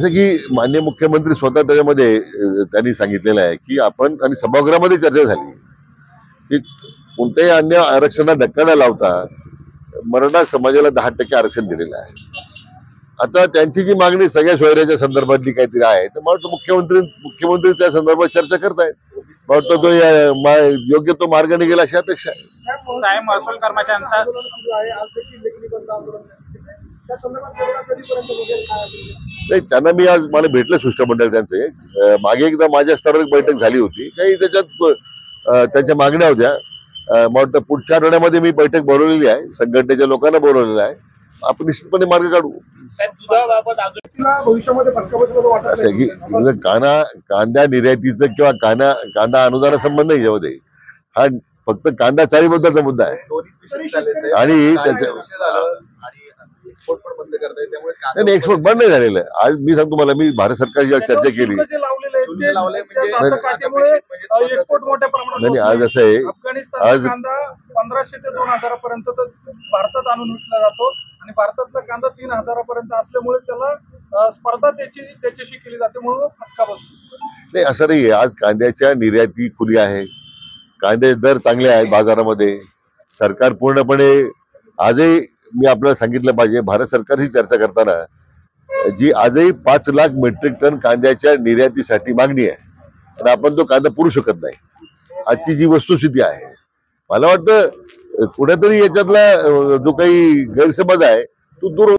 जसं की माननीय मुख्यमंत्री स्वतः त्याच्यामध्ये त्यांनी सांगितलेलं आहे की आपण आणि सभागृहामध्ये चर्चा झाली की कोणत्याही अन्य आरक्षणाला धक्का न लावता मराठा समाजाला 10% आरक्षण दिलेलं आहे. आता त्यांची जी मागणी सगळ्या सोयऱ्याच्या संदर्भातली काहीतरी आहे तर मला वाटतं मुख्यमंत्री त्या संदर्भात चर्चा करतायत. मला वाटतं तो योग्य तो मार्ग निघेल अशी अपेक्षा आहे. साहेब, महसूल कर्मचाऱ्यांचा नाही, त्यांना मी आज मला भेटलं शिष्टमंडळ त्यांचे. मागे एकदा माझ्या स्तरावर बैठक झाली होती, काही त्याच्यात त्यांच्या मागण्या होत्या. मला वाटतं पुढच्या आठवड्यामध्ये मी बैठक बोलवलेली आहे, संघटनेच्या लोकांना बोलवलेलं आहे. आपण निश्चितपणे मार्ग काढू. असं आहे की कांदा निर्यातीचं किंवा कांदा अनुदानासंबंध नाही, याच्यामध्ये हा फक्त कांदा चाळीबद्दलचा मुद्दा आहे. आणि त्याच्या एक्सपोर्ट बंद नाही झालेलं. आज मी सांगतो, मला मी भारत सरकारची जेव्हा चर्चा केली, नाही आज असं आहे, आज 1500 ते 2000 पर्यंत भारतात आणून विकला जातो आणि भारतातला कांदा 3000 पर्यंत असल्यामुळे त्याला स्पर्धा त्याच्याशी केली जाते, म्हणून फटका बसतो. नाही असं नाहीये. आज कांद्याच्या निर्याती खुली आहे, कांदे दर चांगले आहेत बाजारामध्ये. सरकार पूर्णपणे आजही मी आपल्याला सांगितलं पाहिजे, भारत सरकारशी चर्चा करताना जी आजही 5 लाख मेट्रिक टन कांद्याच्या निर्यातीसाठी मागणी आहे आणि आपण तो कांदा पुरू शकत नाही. आजची जी वस्तुस्थिती आहे, मला वाटतं कुठेतरी याच्यातला जो काही गैरसमज आहे तो दूर